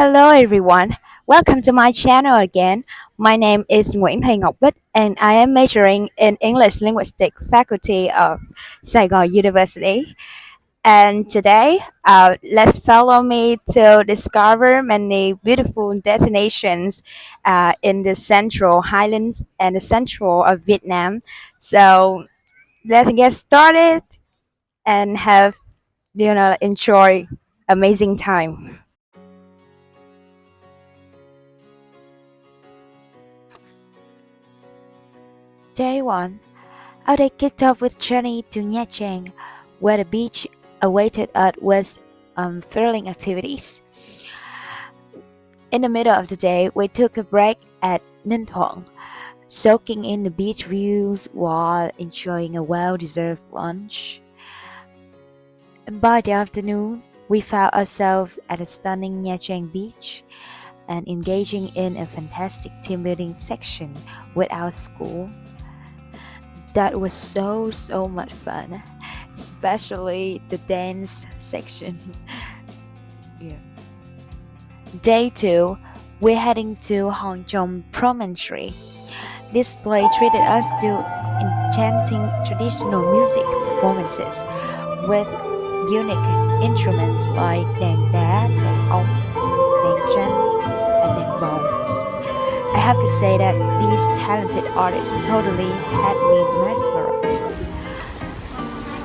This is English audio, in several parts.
Hello everyone, welcome to my channel again. My name is Nguyễn Thùy Ngọc Bích and I am majoring in English Linguistics faculty of Saigon University. And today, let's follow me to discover many beautiful destinations in the central highlands and the central of Vietnam. So let's get started and have enjoy amazing time. Day 1. Our day kicked off with journey to Nha Trang, where the beach awaited us with thrilling activities. In the middle of the day, we took a break at Ninh Thuận, soaking in the beach views while enjoying a well-deserved lunch. And by the afternoon, we found ourselves at a stunning Nha Trang beach and engaging in a fantastic team building section with our school. That was so much fun, especially the dance section. Yeah. Day 2, we're heading to Hòn Chồng Promontory. This place treated us to enchanting traditional music performances with unique instruments like đàn đá, đàn ống, đàn tranh, and đàn bầu. I have to say that these talented artists totally had me mesmerized.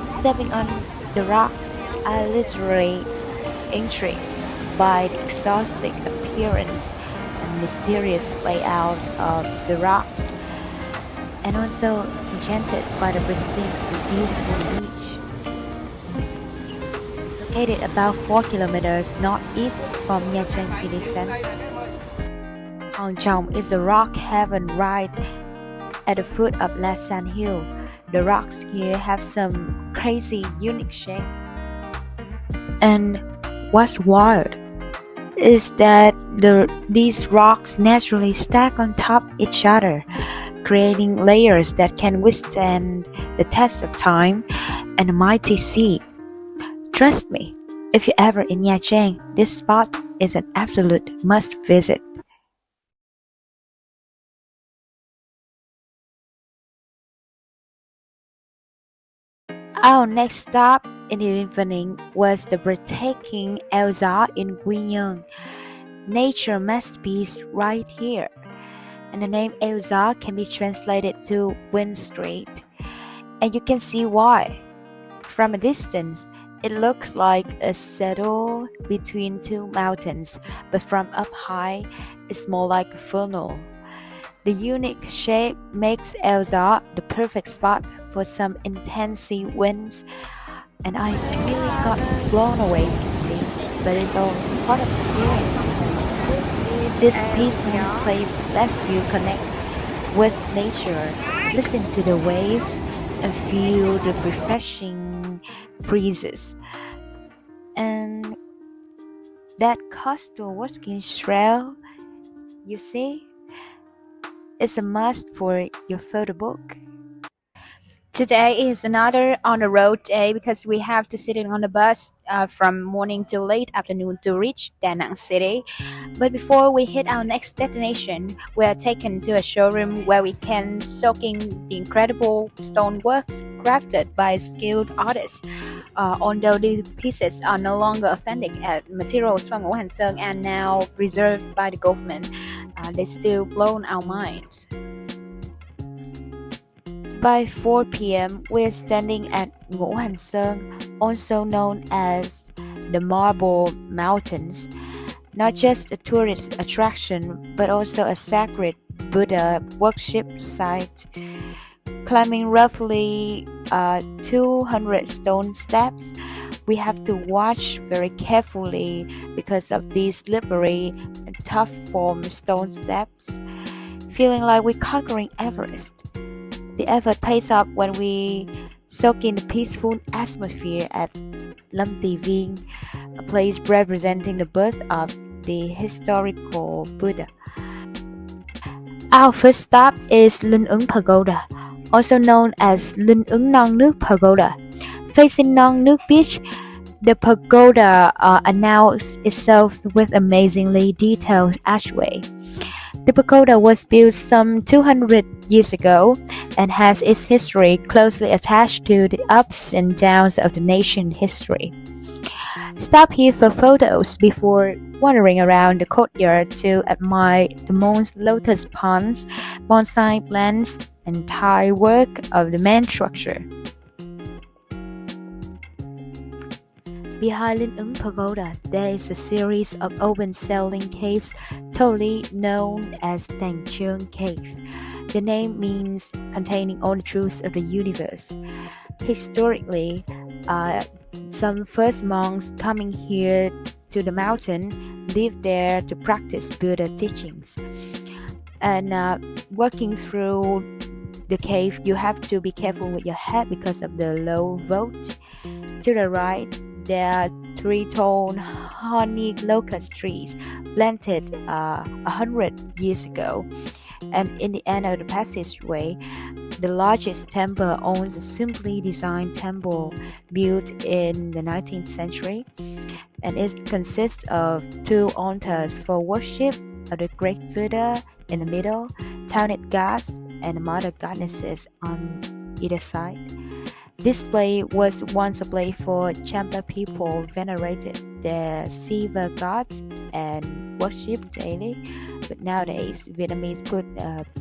Stepping on the rocks, I literally intrigued by the exotic appearance and mysterious layout of the rocks, and also enchanted by the pristine and beautiful beach. Located about 4 kilometers northeast from Nha Trang city center, Hòn Chồng is a rock heaven right at the foot of La San Hill. The rocks here have some crazy, unique shapes. And what's wild is that these rocks naturally stack on top each other, creating layers that can withstand the test of time and a mighty sea. Trust me, if you're ever in Nha Trang, this spot is an absolute must visit. Our next stop in the evening was the breathtaking El Gió in Quy Nhơn. Nature masterpiece right here. And the name El Gió can be translated to Wind Street. And you can see why. From a distance, it looks like a saddle between two mountains, but from up high, it's more like a funnel. The unique shape makes El Gió the perfect spot for some intense winds, and I really got blown away, you can see, but it's all part of the experience. This peaceful place lets you connect with nature, listen to the waves, and feel the refreshing breezes. And that coastal walking trail, you see, is a must for your photo book. Today is another on the road day because we have to sit in on the bus from morning till late afternoon to reach Da Nang City. But before we hit our next destination, we are taken to a showroom where we can soak in the incredible stoneworks crafted by skilled artists. Although these pieces are no longer authentic as materials from Ngũ Hành Sơn and now preserved by the government, they still blow our minds. By 4 p.m., we're standing at Ngũ Hành Sơn, also known as the Marble Mountains. Not just a tourist attraction, but also a sacred Buddha worship site. Climbing roughly 200 stone steps, we have to watch very carefully because of these slippery and tough form stone steps, feeling like we're conquering Everest. The effort pays off when we soak in the peaceful atmosphere at Lâm Tỳ Viên, a place representing the birth of the historical Buddha. Our first stop is Linh Ứng Pagoda, also known as Linh Ứng Non Nước Pagoda. Facing Non Nước Beach, The pagoda announced itself with amazingly detailed archway. The pagoda was built some 200 years ago and has its history closely attached to the ups and downs of the nation's history. Stop here for photos before wandering around the courtyard to admire the moon's lotus ponds, bonsai plants, and tile work of the main structure. Behind Linh Ứng Pagoda, there is a series of open ceiling caves totally known as Tàng Chương Cave. The name means containing all the truths of the universe. Historically, some first monks coming here to the mountain lived there to practice Buddha teachings. And working through the cave, you have to be careful with your head because of the low vault. To the right, there are 3 tall honey locust trees planted 100 years ago. And in the end of the passageway, the largest temple owns a simply designed temple built in the 19th century, and it consists of 2 altars for worship of the great Buddha in the middle, 10 gods, and mother goddesses on either side. This place was once a place for Champa people venerated their Siva gods and worshipped daily, but nowadays Vietnamese put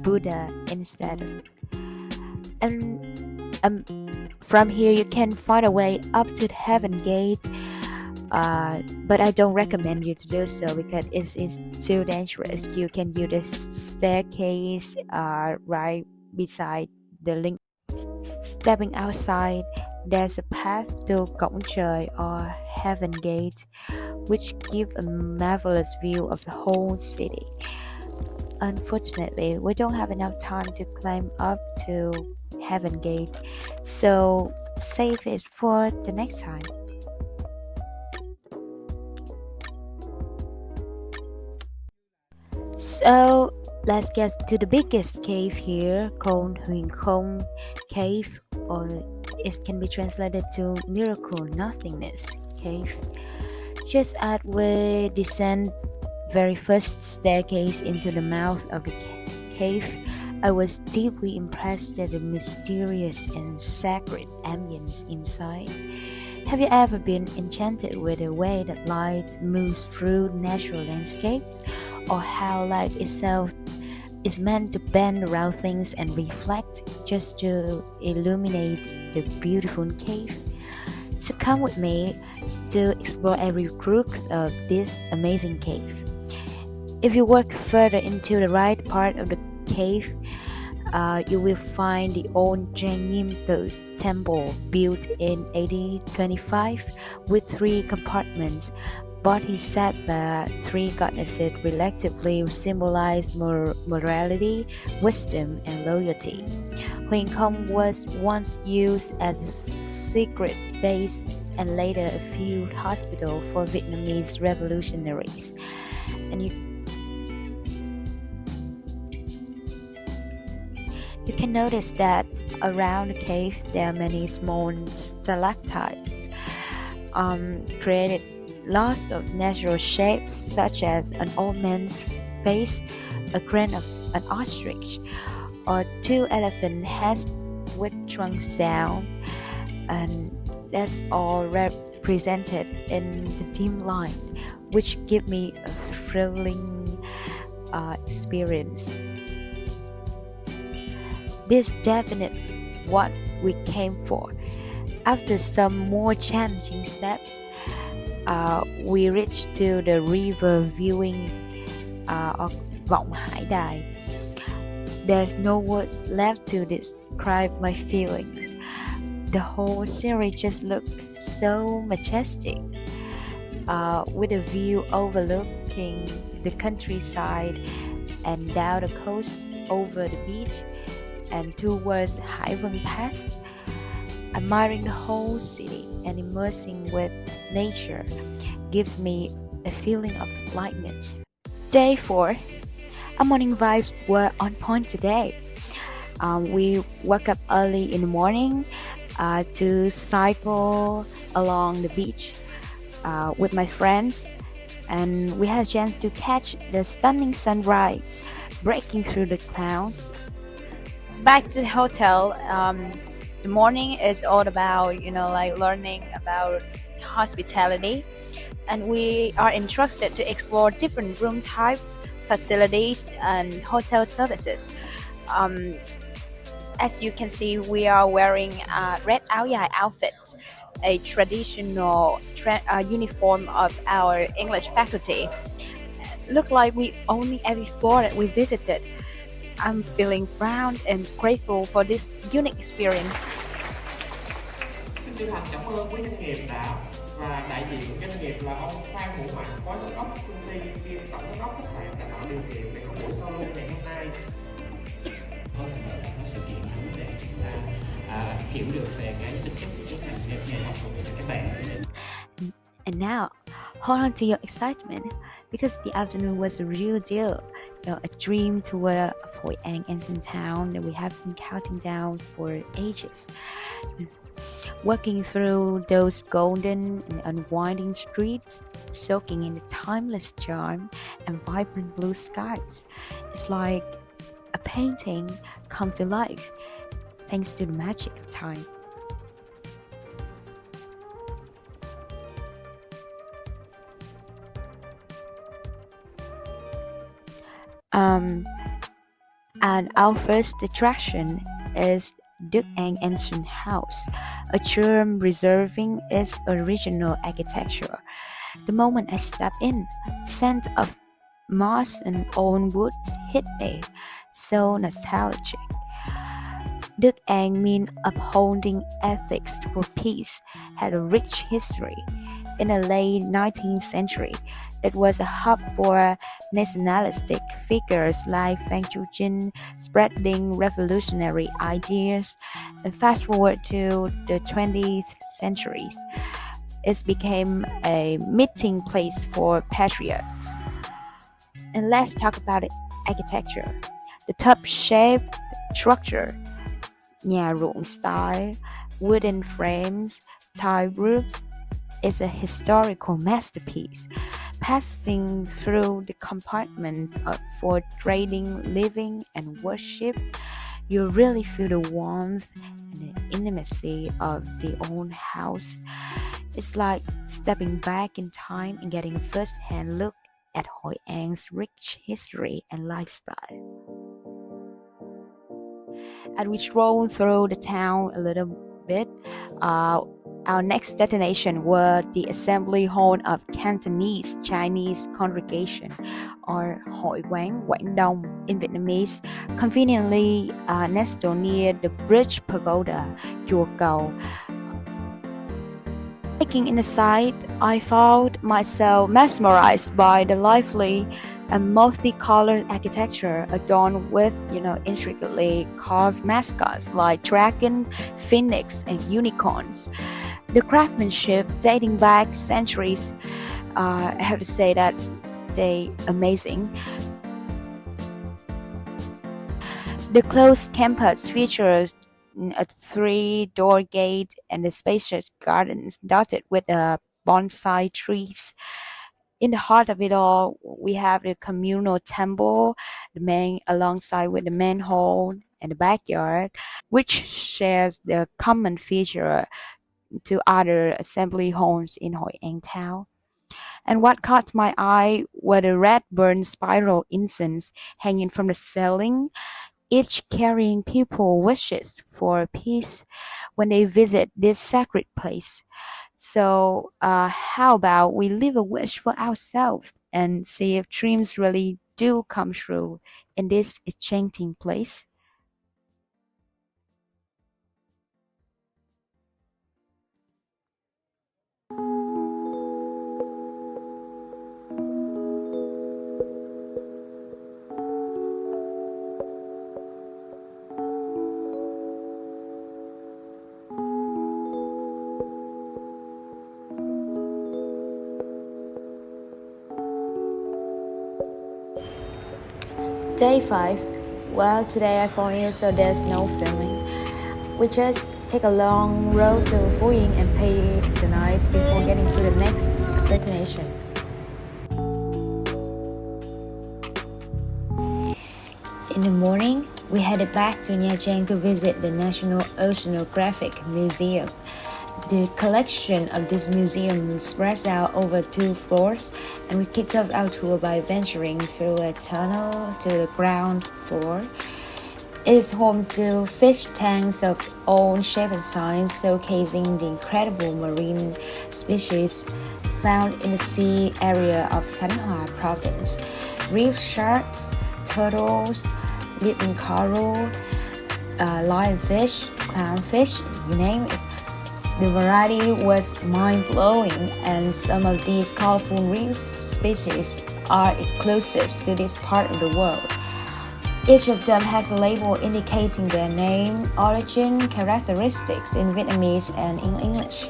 Buddha instead. And from here you can find a way up to the Heaven Gate, but I don't recommend you to do so because it's too dangerous. You can use the staircase right beside the link. Stepping outside, there's a path to Cổng Trời or Heaven Gate, which give a marvelous view of the whole city. Unfortunately, we don't have enough time to climb up to Heaven Gate, so save it for the next time. So let's get to the biggest cave here, called Huyền Không Cave, or it can be translated to Miracle Nothingness Cave. Just as we descend very first staircase into the mouth of the cave, I was deeply impressed at the mysterious and sacred ambience inside. Have you ever been enchanted with the way that light moves through natural landscapes, or how light itself is meant to bend around things and reflect just to illuminate the beautiful cave? So come with me to explore every crux of this amazing cave. If you walk further into the right part of the cave, you will find the old Trang Nghiêm Tự temple built in 1825 with 3 compartments. Bodhisattva, 3 goddesses respectively symbolize morality, wisdom, and loyalty. Huyền Không was once used as a secret base and later a field hospital for Vietnamese revolutionaries. And you can notice that around the cave there are many small stalactites created lots of natural shapes, such as an old man's face, a crane of an ostrich, or 2 elephant heads with trunks down, and that's all represented in the dim light, which give me a thrilling experience. This definitely what we came for. After some more challenging steps, we reached to the river viewing of Vọng Hải Đài. There's no words left to describe my feelings. The whole series just looked so majestic, with a view overlooking the countryside and down the coast over the beach and towards Hải Vân Pass. Admiring the whole city and immersing with nature gives me a feeling of lightness. Day 4. Our morning vibes were on point today. We woke up early in the morning to cycle along the beach. with my friends, and we had a chance to catch the stunning sunrise breaking through the clouds. Back to the hotel. The morning is all about like learning about hospitality, and we are interested to explore different room types, facilities, and hotel services. Um, as you can see, we are wearing red áo dài outfits, a traditional uniform of our English faculty. Look like we only every floor that we visited. I'm feeling proud and grateful for this unique experience. Xin chân thành cảm ơn quý doanh nghiệp đã và đại diện doanh nghiệp là ông Phan Hữu Mạnh, phó giám đốc công ty kiêm tổng giám đốc khách sạn đã tạo điều kiện để có buổi giao lưu ngày hôm nay. Có thể nói là nó sự kiện đúng để chúng ta hiểu được về cái tính chất của cái ngành nghề học của các bạn. And now, hold on to your excitement because the afternoon was a real deal. A dream tour of Hoi An ancient town that we have been counting down for ages. Walking through those golden and unwinding streets, soaking in the timeless charm and vibrant blue skies. It's like a painting come to life thanks to the magic of time. And our first attraction is Đức An Ancient House, a charm preserving its original architecture. The moment I step in, the scent of moss and old woods hit me, so nostalgic. Đức An means upholding ethics for peace, had a rich history. In the late 19th century, it was a hub for nationalistic figures like Phan Chu Trinh, spreading revolutionary ideas. And fast forward to the 20th centuries, it became a meeting place for patriots. And let's talk about architecture. The tub-shaped structure, nhà ruộng style, wooden frames, tile roofs, is a historical masterpiece, passing through the compartments for trading, living, and worship. You really feel the warmth and the intimacy of the old house. It's like stepping back in time and getting a first-hand look at Hoi An's rich history and lifestyle. As we stroll through the town a little bit, our next destination was the assembly hall of Cantonese Chinese congregation, or Hội quán Quảng Đông in Vietnamese, conveniently nestled near the bridge pagoda, Chùa Cầu. Taking in the sight, I found myself mesmerized by the lively and multicolored architecture adorned with, intricately carved mascots like dragons, phoenix, and unicorns. The craftsmanship dating back centuries, I have to say that they amazing. The closed campus features a 3-door gate and the spacious gardens dotted with bonsai trees. In the heart of it all, we have the communal temple, alongside with the main hall and the backyard, which shares the common feature to other assembly halls in Hoi An town. And what caught my eye were the red burned spiral incense hanging from the ceiling, each carrying people's wishes for peace when they visit this sacred place. So how about we leave a wish for ourselves and see if dreams really do come true in this enchanting place? Day 5. Well, today I phone you, so there's no filming. We just take a long road to Phú Yên and pay the night before getting to the next destination. In the morning, we headed back to Nha Trang to visit the National Oceanographic Museum. The collection of this museum spreads out over 2 floors, and we kicked off our tour by venturing through a tunnel to the ground floor. It is home to fish tanks of all shapes and sizes, showcasing the incredible marine species found in the sea area of Khánh Hòa province. Reef sharks, turtles, living coral, lionfish, clownfish, you name it. The variety was mind-blowing, and some of these colorful reef species are exclusive to this part of the world. Each of them has a label indicating their name, origin, characteristics in Vietnamese and in English.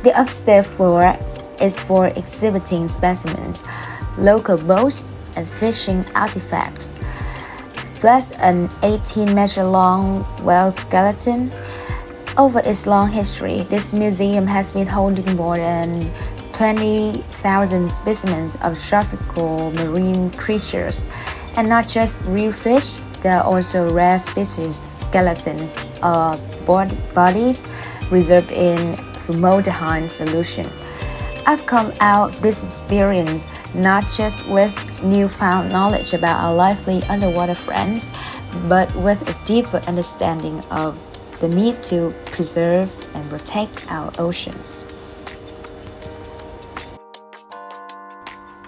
The upstairs floor is for exhibiting specimens, local boats, and fishing artifacts. Plus an 18-meter long whale skeleton. Over its long history, this museum has been holding more than 20,000 specimens of tropical marine creatures, and not just real fish. There are also rare species skeletons or bodies reserved in formaldehyde solution. I've come out this experience not just with newfound knowledge about our lively underwater friends, but with a deeper understanding of the need to preserve and protect our oceans.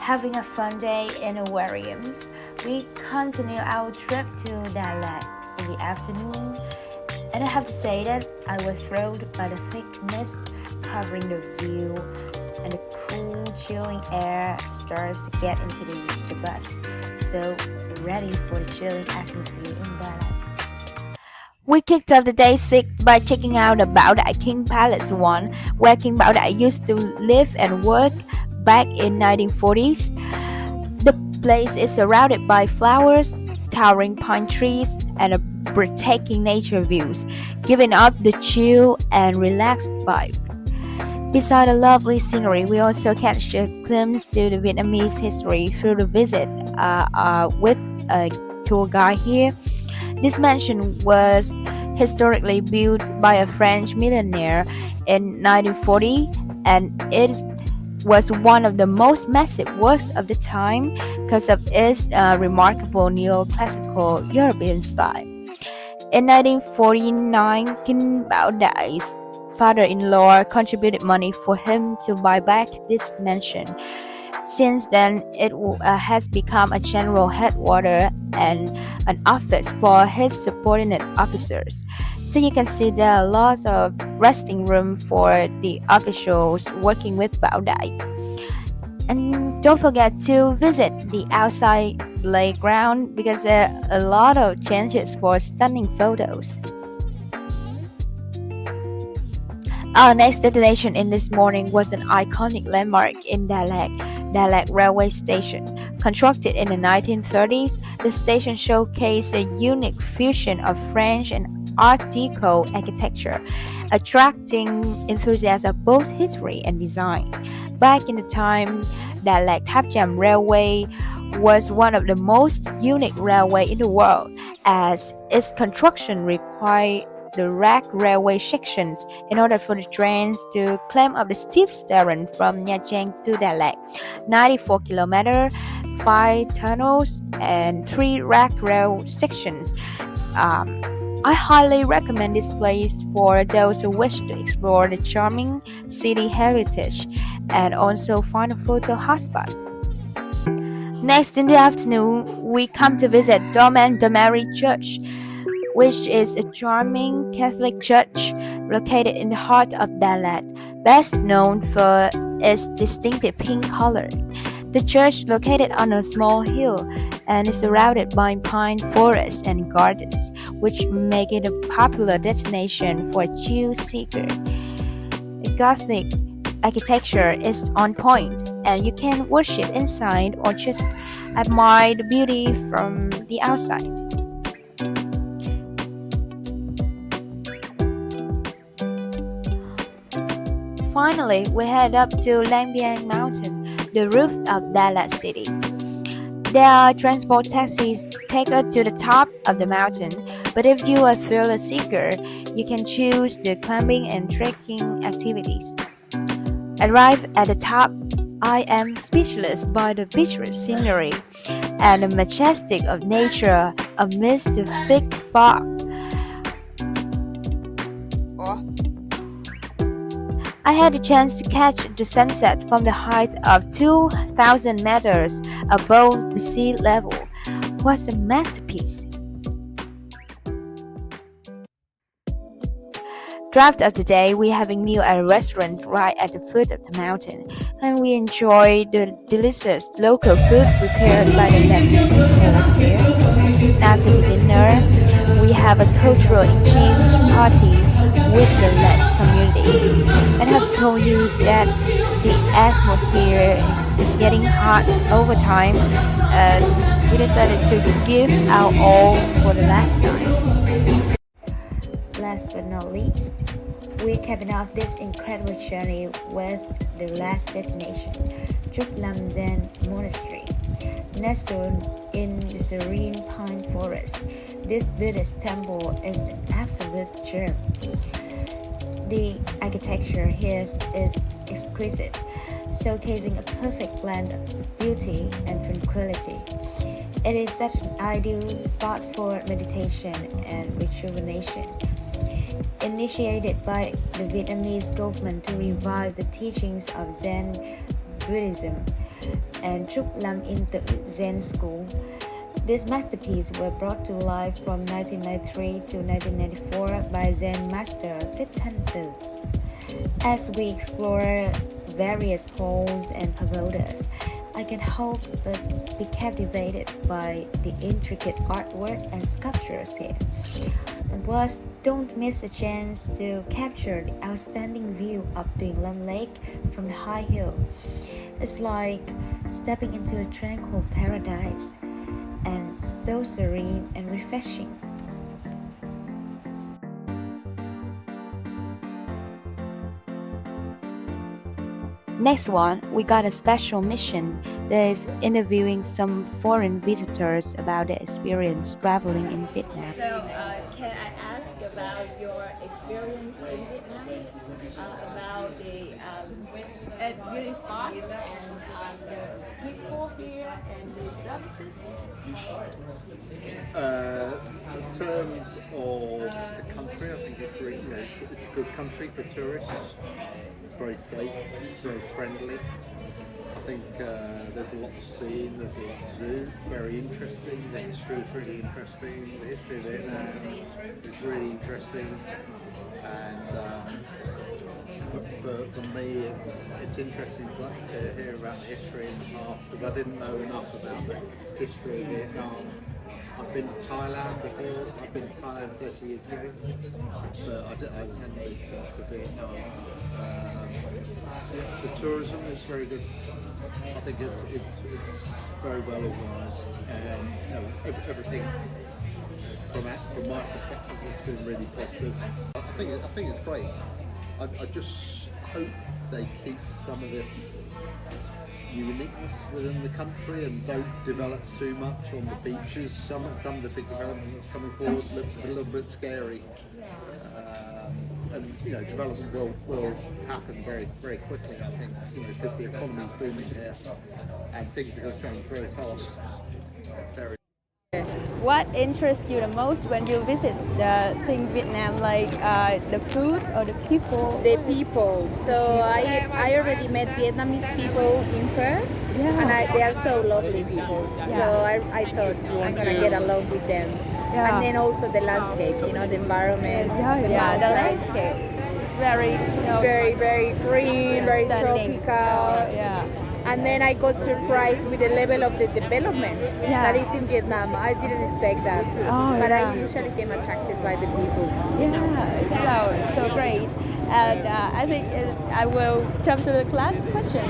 Having a fun day in aquariums, we continue our trip to Đà Lạt in the afternoon, and I have to say that I was thrilled by the thick mist covering the view, and the cool, chilling air starts to get into the bus. So, ready for the chilling atmosphere in Đà Lạt. We kicked off the day 6 by checking out the Bảo Đại King Palace 1, where King Bảo Đại used to live and work back in 1940s. The place is surrounded by flowers, towering pine trees, and a breathtaking nature views, giving up the chill and relaxed vibes. Beside the lovely scenery, we also catch a glimpse to the Vietnamese history through the visit with a tour guide here. This mansion was historically built by a French millionaire in 1940, and it was one of the most massive works of the time because of its remarkable neoclassical European style. In 1949, King Bảo Đại father-in-law contributed money for him to buy back this mansion. Since then, it has become a general headquarters and an office for his subordinate officers. So you can see there are lots of resting room for the officials working with Bảo Đại. And don't forget to visit the outside playground because there are a lot of chances for stunning photos. Our next destination in this morning was an iconic landmark in Đà Lạt Railway Station. Constructed in the 1930s, the station showcased a unique fusion of French and Art Deco architecture, attracting enthusiasts of both history and design. Back in the time, Đà Lạt Tháp Chàm Railway was one of the most unique railway in the world, as its construction required the rack railway sections in order for the trains to climb up the steep terrain from Nha Trang to Đà Lạt. 94 kilometers, 5 tunnels, and 3 rack rail sections. I highly recommend this place for those who wish to explore the charming city heritage and also find a photo hotspot. Next in the afternoon, we come to visit Dom and Mary Church, which is a charming Catholic church located in the heart of Đà Lạt, best known for its distinctive pink color. The church, located on a small hill and is surrounded by pine forests and gardens, which make it a popular destination for a chill seeker. The Gothic architecture is on point, and you can worship inside or just admire the beauty from the outside. finally, we head up to Lang Biang Mountain, the roof of Dalat City. There are transport taxis take us to the top of the mountain, but if you are a thrill seeker, you can choose the climbing and trekking activities. Arrive at the top, I am speechless by the picturesque scenery and the majestic of nature amidst the thick fog. I had the chance to catch the sunset from the height of 2,000 meters above the sea level. What a masterpiece! Throughout of the day, we have a meal at a restaurant right at the foot of the mountain, and we enjoy the delicious local food prepared by the local people here. After the dinner, we have a cultural exchange party with the Let community. And I have told you that the atmosphere is getting hot over time, and we decided to give our all for the last night. Last but not least, we're capping off this incredible journey with the last destination, Trúc Lâm Zen Monastery. Nestled in the serene pine forest, this Buddhist temple is an absolute gem. The architecture here is exquisite, showcasing a perfect blend of beauty and tranquility. It is such an ideal spot for meditation and rejuvenation. Initiated by the Vietnamese government to revive the teachings of Zen Buddhism and Trúc Lâm In Tự Zen School, this masterpiece was brought to life from 1993 to 1994 by Zen Master Thích Thanh Từ. As we explore various halls and pagodas, I can hope but be captivated by the intricate artwork and sculptures here. And plus, don't miss the chance to capture the outstanding view of Tuyền Lâm Lake from the high hill. It's like stepping into a tranquil paradise, and so serene and refreshing. Next one, we got a special mission that is interviewing some foreign visitors about their experience traveling in Vietnam. So, can I ask about your experience in Vietnam? About the beauty spots and the people here and the services? In terms of the country, I think it's really, it's a good country for tourists. It's very safe, it's very friendly. I think there's a lot to see, there's a lot to do. Very interesting. The history is really interesting. The history of Vietnam is really interesting, and for me, it's interesting to hear about the history in the past, because I didn't know enough about the history of Vietnam. I've been to Thailand before. I've been to Thailand 30 years ago, but I hadn't been to Vietnam. The tourism is very good. I think it's very well organised, and everything from my perspective has been really positive. I think it's great. I just hope they keep some of this uniqueness within the country and don't develop too much on the beaches. Some of the big development that's coming forward looks a little bit scary, and development will happen very very quickly. I think because the economy's booming here and things are going to change very fast. What interests you the most when you visit the thing Vietnam, like the food or the people? The people. So I already met Vietnamese people in Perth, and they are so lovely people. Yeah. So I thought I'm gonna get along with them. Yeah. And then also the landscape, the environment. The landscape. It's very, very very green, very stunning. tropical. Yeah. And then I got surprised with the level of the development that is in Vietnam. I didn't expect that, but I initially came attracted by the people. Yeah, so great. And I think I will jump to the last question.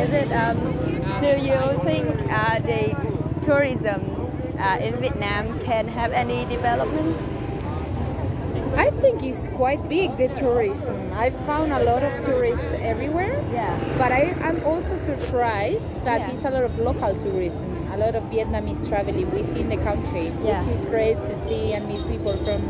Is it, do you think the tourism in Vietnam can have any development? I think it's quite big, the tourism. I found a lot of tourists everywhere. Yeah. But I'm also surprised that Yeah. it's a lot of local tourism. A lot of Vietnamese traveling within the country, Yeah. which is great to see and meet people from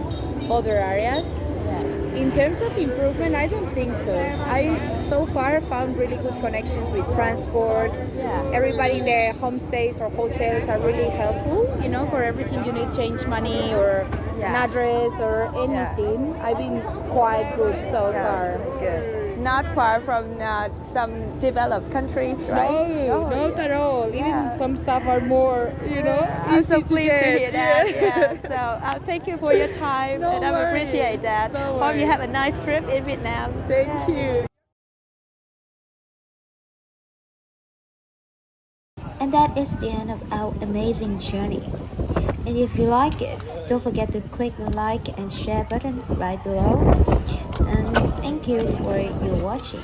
other areas. Yeah. In terms of improvement, I don't think so. I so far found really good connections with transport. Yeah. Everybody in their homestays or hotels are really helpful, you know, for everything you need, change money or Yeah. an address or anything. I've been quite good so far. Good. Not far from some developed countries, right? No, not at all. Yeah. Even some stuff are more, you know, I'm so easy to pleased to get. hear that. Yeah. Yeah. So thank you for your time, No and I worries. appreciate that. No Hope you worries. have a nice trip in Vietnam. Thank you. And that is the end of our amazing journey. And if you like it, don't forget to click the like and share button right below. And thank you for your watching.